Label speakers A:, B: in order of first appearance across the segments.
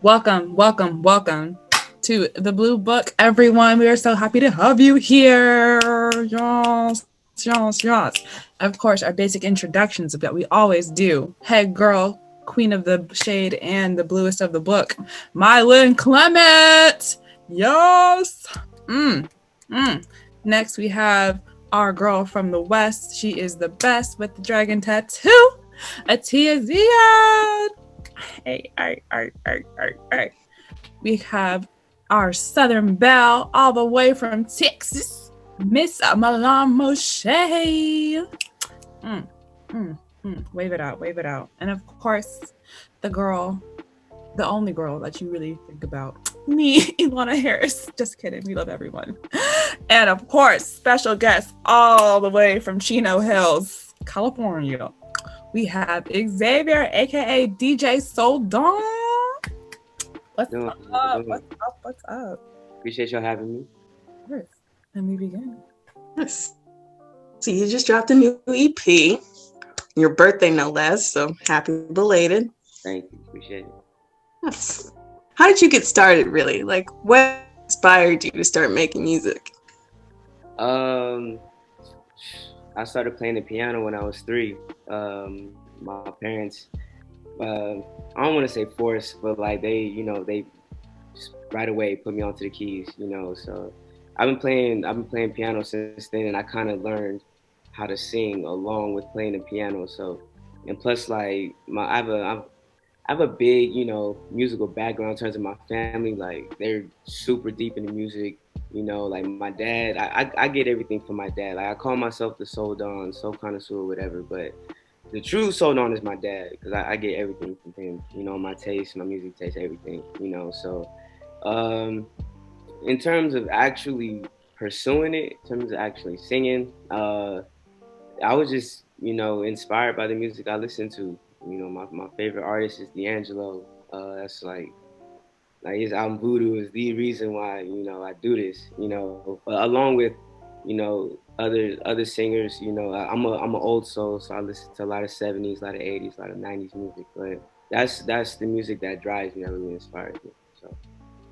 A: Welcome, welcome, welcome to the Blue Book, everyone. We are so happy to have you here. Yes, yes, yes. Of course, our basic introductions that we always do. Head girl, queen of the shade, and the bluest of the book, Mylin Clement. Yes. Mm, mm. Next, we have our girl from the West. She is the best with the dragon tattoo, Xz.Avier. Hey. We have our Southern Belle all the way from Texas, Miss Milan Moshe. Wave it out, wave it out. And of course, the girl, the only girl that you really think about, me, Ilana Harris. Just kidding, we love everyone. And of course, special guest all the way from Chino Hills, California. We have Xavier, aka DJ Soul Dawn. What's up? What's up?
B: Appreciate y'all having me.
A: Of course. And we begin.
C: Yes. So you just dropped a new EP, your birthday no less, so happy belated.
B: Thank you. Appreciate it.
C: Yes. How did you get started, really? Like, what inspired you to start making music?
B: I started playing the piano when I was 3. My parents, I don't want to say forced, but like they just right away put me onto the keys, So I've been playing piano since then, and I kind of learned how to sing along with playing the piano. So, and plus, like I have a big, musical background in terms of my family. Like they're super deep into music. Like my dad, I get everything from my dad. Like I call myself the soul don, soul connoisseur, whatever. But the true soul don is my dad because I get everything from him. My taste, my music taste, everything. So in terms of actually pursuing it, in terms of actually singing, I was just, inspired by the music I listened to. My favorite artist is D'Angelo. That's like his album Voodoo is the reason why, I do this, along with, other singers, I'm an old soul, so I listen to a lot of 70s, a lot of 80s, a lot of 90s music, but that's the music that drives me, that really inspires me. So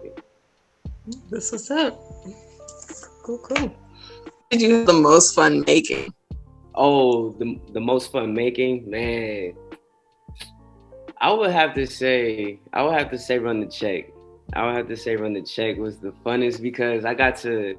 B: yeah.
C: This is it. Cool. Did you have the most fun making?
B: Oh, the most fun making, man. I would have to say Run the Check. I would have to say Run the Check was the funnest because I got to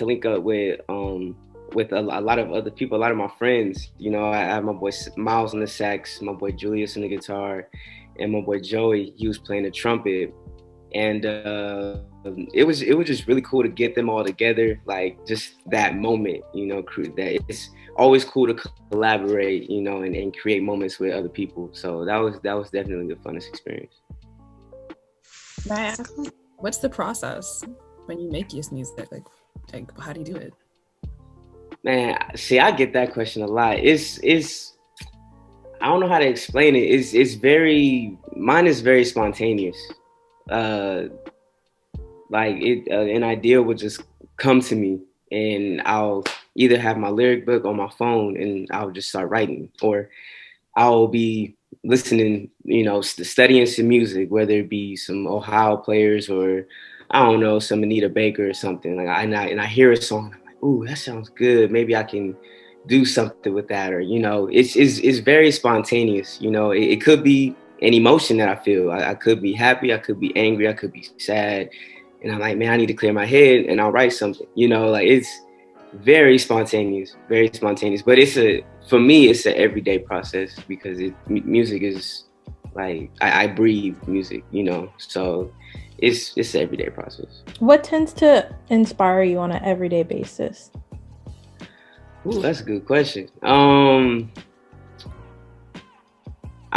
B: link up with a lot of other people, a lot of my friends. I have my boy Miles on the sax, my boy Julius on the guitar, and my boy Joey. He was playing the trumpet, and it was just really cool to get them all together, like just that moment. That it's always cool to collaborate, and create moments with other people. So that was definitely the funnest experience.
A: Man, what's the process when you make this music? Like how do you do it?
B: Man, see, I get that question a lot. It's I don't know how to explain it. Mine is very spontaneous. Like an idea would just come to me, and I'll either have my lyric book on my phone and I'll just start writing, or I'll be listening, studying some music, whether it be some Ohio players or I don't know, some Anita Baker or something. Like I hear a song, I'm like, ooh, that sounds good. Maybe I can do something with that, or it's very spontaneous. It could be an emotion that I feel. I could be happy, I could be angry, I could be sad, and I'm like, man, I need to clear my head, and I'll write something. Like it's very spontaneous. But for me, it's an everyday process because music is like I breathe music, so it's an everyday process.
D: What tends to inspire you on an everyday basis?
B: Ooh, that's a good question. I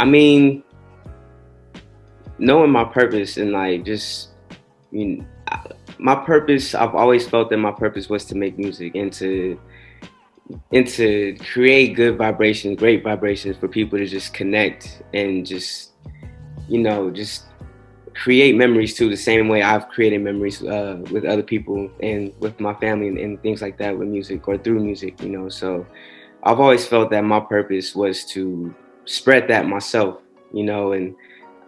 B: mean, knowing my purpose and like just, my purpose, I've always felt that my purpose was to make music and to create great vibrations for people to just connect and just create memories too, the same way I've created memories with other people and with my family and things like that with music or through music, So I've always felt that my purpose was to spread that myself, and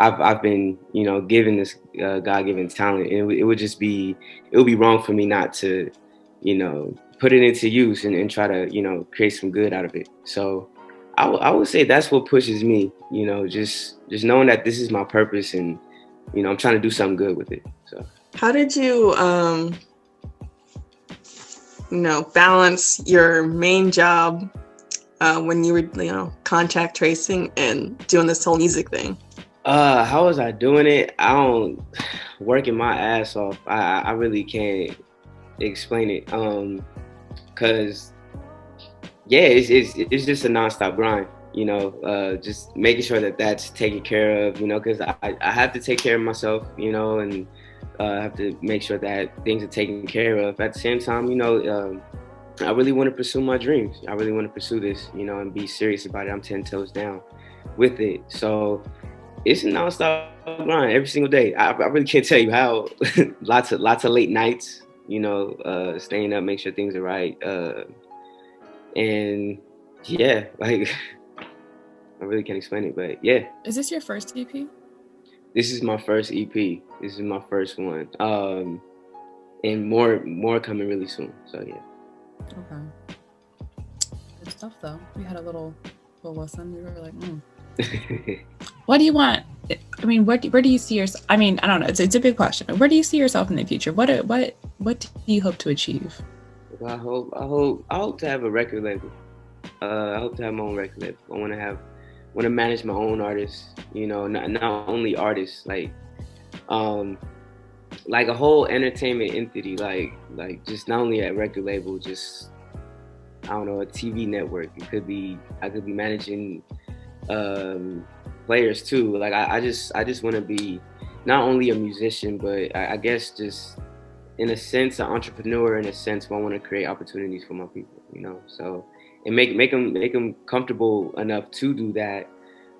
B: I've been, you know, given this God-given talent, and it would just be, it would be wrong for me not to, you know, put it into use and try to, you know, create some good out of it. So I would say that's what pushes me, you know, just knowing that this is my purpose, and, you know, I'm trying to do something good with it. So
C: How did you, you know, balance your main job when you were, you know, contact tracing and doing this whole music thing?
B: how was I doing it? I don't, working my ass off. I really can't explain it. Cause yeah, it's just a nonstop grind. You know, just making sure that that's taken care of. You know, cause I have to take care of myself. You know, and I have to make sure that things are taken care of. At the same time, you know, I really want to pursue my dreams. I really want to pursue this. You know, and be serious about it. I'm 10 toes down with it. So it's a nonstop grind every single day. I really can't tell you how. lots of late nights. You know, staying up, make sure things are right, and yeah, like I really can't explain it, but yeah.
A: Is this your first EP?
B: This is my first EP. This is my first one, and more coming really soon. So yeah.
A: Okay. Good stuff, though. We had a little listen. We were like, What do you want? I mean, where do you see yourself? I mean, I don't know. It's a big question. Where do you see yourself in the future? What do you hope to achieve?
B: I hope to have a record label. I hope to have my own record label. I want to manage my own artists. You know, not only artists, like a whole entertainment entity. Like just not only a record label, just I don't know, a TV network. I could be managing players too. Like I just want to be not only a musician, but I guess just in a sense an entrepreneur. In a sense, where I want to create opportunities for my people. You know, so and make them comfortable enough to do that,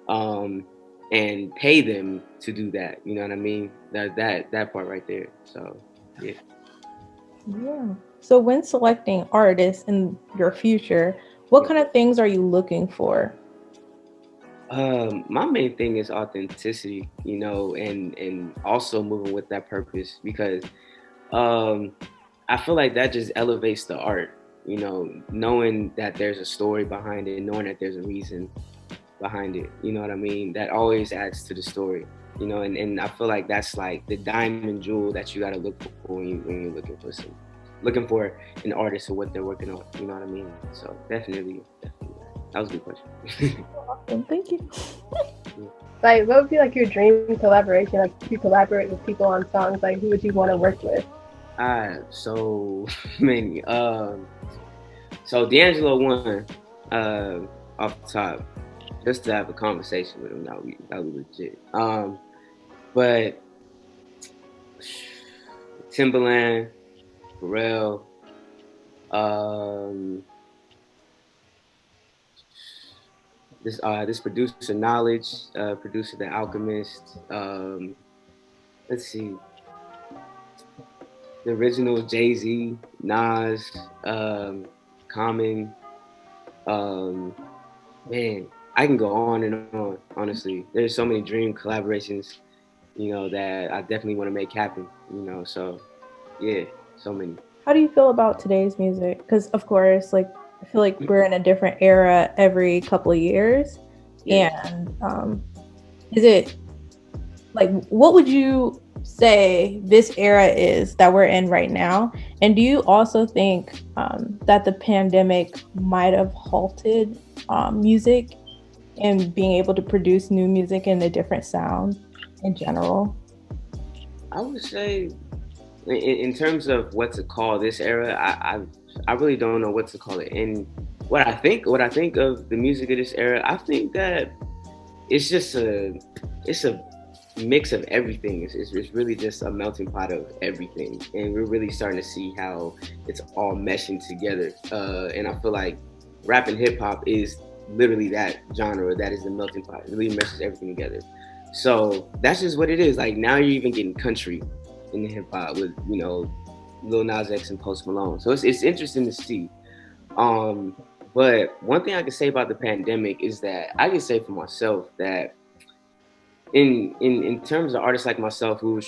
B: and pay them to do that. You know what I mean? That part right there. So yeah.
D: Yeah. So when selecting artists in your future, what kind of things are you looking for?
B: My main thing is authenticity, you know, and also moving with that purpose, because I feel like that just elevates the art, you know, knowing that there's a story behind it, knowing that there's a reason behind it, you know what I mean? That always adds to the story, you know, and I feel like that's like the diamond jewel that you got to look for when you're looking for an artist or what they're working on, you know what I mean? So definitely. That was a good question.
D: Awesome, thank you.
E: Like, what would be like your dream collaboration? Like, if you collaborate with people on songs, like, who would you want to work with?
B: So many. So D'Angelo won off the top, just to have a conversation with him. That would be legit. But Timbaland, Pharrell, this producer Knowledge, producer The Alchemist. Let's see, the original Jay-Z, Nas, Common. Man, I can go on and on. Honestly, there's so many dream collaborations, you know, that I definitely want to make happen. You know, so yeah, so many.
D: How do you feel about today's music? Because of course, like I feel like we're in a different era every couple of years.
B: Yeah.
D: And is it like, what would you say this era is that we're in right now? And do you also think that the pandemic might have halted music and being able to produce new music in a different sound in general?
B: I would say, in terms of what to call this era, I really don't know what to call it. And what I think of the music of this era, I think that it's a mix of everything. It's really just a melting pot of everything, and we're really starting to see how it's all meshing together. And I feel like rap and hip hop is literally that genre. That is the melting pot. It really meshes everything together. So that's just what it is. Like now you're even getting country in the hip hop with, you know, Lil Nas X and Post Malone. So it's interesting to see. But one thing I can say about the pandemic is that I can say for myself that in terms of artists like myself who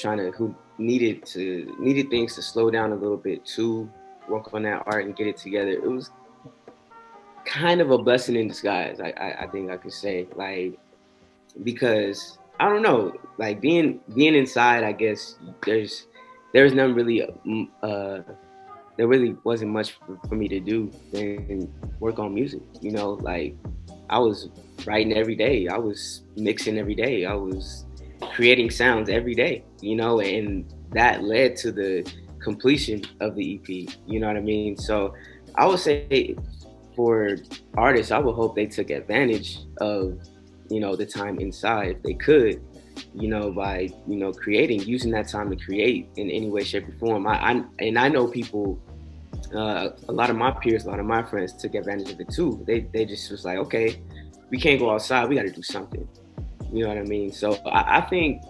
B: needed things to slow down a little bit to work on that art and get it together, it was kind of a blessing in disguise. I think I could say, like, because I don't know, like being inside, I guess there's none really there really wasn't much for me to do than work on music. You know, like I was writing every day, I was mixing every day, I was creating sounds every day. You know, and that led to the completion of the EP. You know what I mean? So I would say for artists, I would hope they took advantage of, you know, the time inside if they could, you know, by, you know, using that time to create in any way, shape, or form. I know people, a lot of my peers, a lot of my friends took advantage of it too. They just was like, okay, we can't go outside, we got to do something. You know what I mean? So I think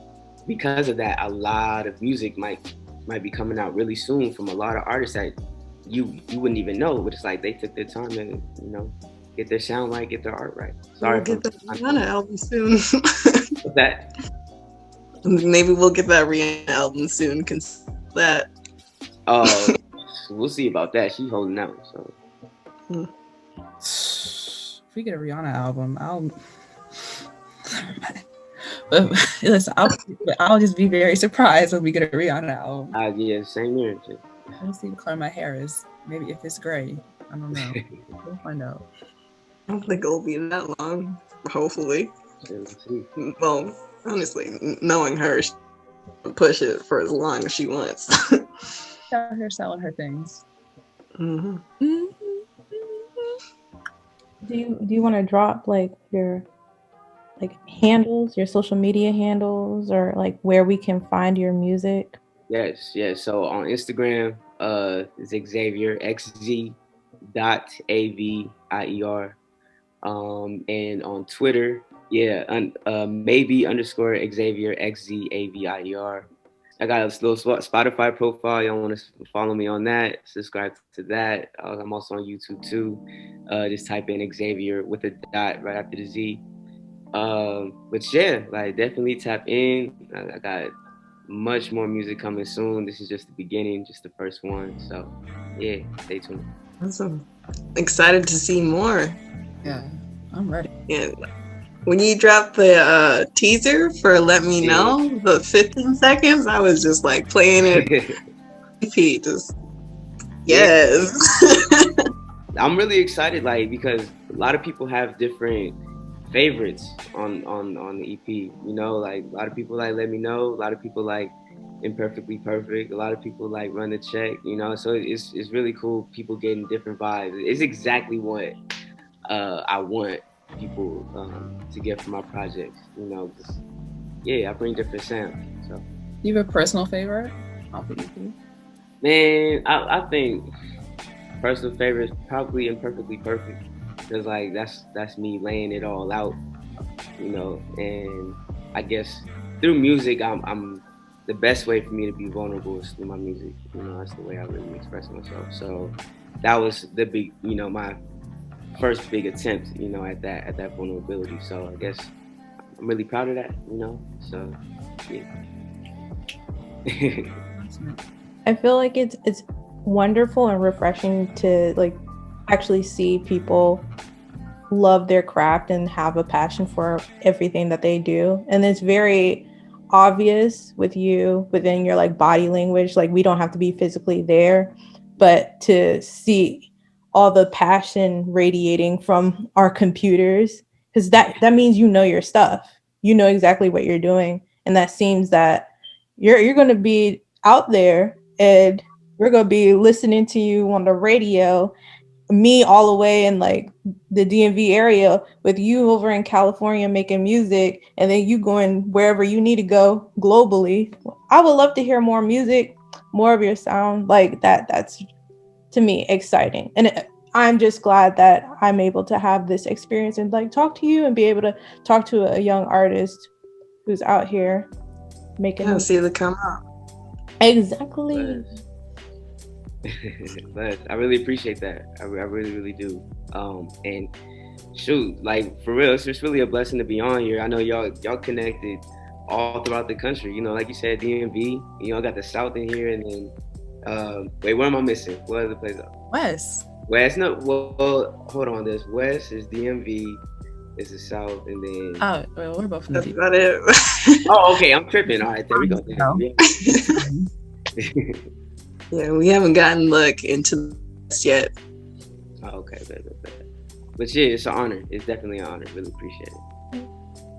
B: because of that, a lot of music might be coming out really soon from a lot of artists that you wouldn't even know, but it's like they took their time to, you know, get their sound right, get their art right. Sorry,
C: we'll get that Rihanna album soon.
B: What's that?
C: Maybe we'll get that Rihanna album soon. Cause that.
B: Oh, we'll see about that. She's holding out. So.
A: If we get a Rihanna album, but listen, I'll just be very surprised when we get a Rihanna album.
B: Yeah, same here.
A: Let me see what color my hair is. Maybe if it's gray. I don't know. We'll find out.
C: I don't think it'll be that long. Hopefully. Well, honestly, knowing her, she'll push it for as long as she wants.
A: Out here selling her things.
C: Mm-hmm.
D: Do you want to drop like your handles, your social media handles, or like where we can find your music?
B: Yes. So on Instagram, it's Xavier, Xz.Avier. And on Twitter, maybe_Xavier, Xz.Avier. I got a little Spotify profile. Y'all want to follow me on that? Subscribe to that. I'm also on YouTube too. Just type in Xavier with a dot right after the Z. But yeah, like definitely tap in. I got much more music coming soon. This is just the beginning, just the first one. So yeah, stay tuned.
C: Awesome. Excited to see more.
A: Yeah, I'm ready.
C: And when you dropped the teaser for Let Me Know, the 15 seconds, I was just like playing it. Repeat, just yes.
B: I'm really excited, like, because a lot of people have different favorites on the EP. You know, like a lot of people like Let Me Know, a lot of people like Imperfectly Perfect, a lot of people like Run the Check. You know, so it's really cool. People getting different vibes. It's exactly what I want people to get from my projects. You know, I bring different sounds. So
A: you have a personal favorite off the EP?
B: Man, I think personal favorite is probably Imperfectly Perfect, because like that's me laying it all out, you know. And I guess through music, I'm the best way for me to be vulnerable is through my music. You know, that's the way I really express myself. So that was the big, you know, my first big attempt, you know, at that vulnerability. So I guess I'm really proud of that, you know. So yeah.
D: I feel like it's wonderful and refreshing to like actually see people love their craft and have a passion for everything that they do. And it's very obvious with you within your like body language. Like we don't have to be physically there, but to see all the passion radiating from our computers, because that means you know your stuff. You know exactly what you're doing. And that seems that you're going to be out there and we're going to be listening to you on the radio, me all the way in like the DMV area with you over in California making music, and then you going wherever you need to go globally. I would love to hear more music, more of your sound like that. That's to me exciting. And I'm just glad that I'm able to have this experience and like talk to you and be able to talk to a young artist who's out here making
C: see the come out.
D: Exactly.
B: But I really appreciate that. I really do. And shoot, like for real, it's just really a blessing to be on here. I know y'all connected all throughout the country. You know, like you said, DMV. You know, I got the South in here, and then wait, what am I missing? What other place?
A: West.
B: West. No, well, hold on. There's West, is DMV, is the South, and then.
A: Oh, well, we're both in
C: That's
A: the
C: about it.
B: Oh, okay. I'm tripping. All right, there we go.
A: No.
C: Yeah, we haven't gotten look into this yet.
B: Oh, okay, but yeah, it's an honor. It's definitely an honor. Really appreciate it.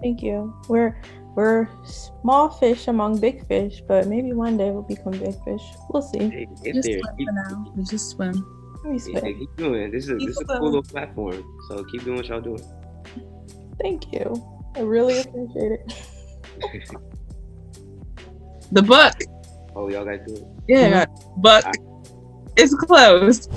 D: Thank you. We're small fish among big fish, but maybe one day we'll become big fish. We'll see.
B: Hey, it's
A: Just
B: there.
A: swim for now. We just swim.
D: We
B: Yeah,
D: swim.
B: keep doing it. This is a cool little platform. So keep doing what y'all doing.
D: Thank you. I really appreciate it.
A: The book.
B: Oh, y'all gotta do it.
A: Yeah, book is closed.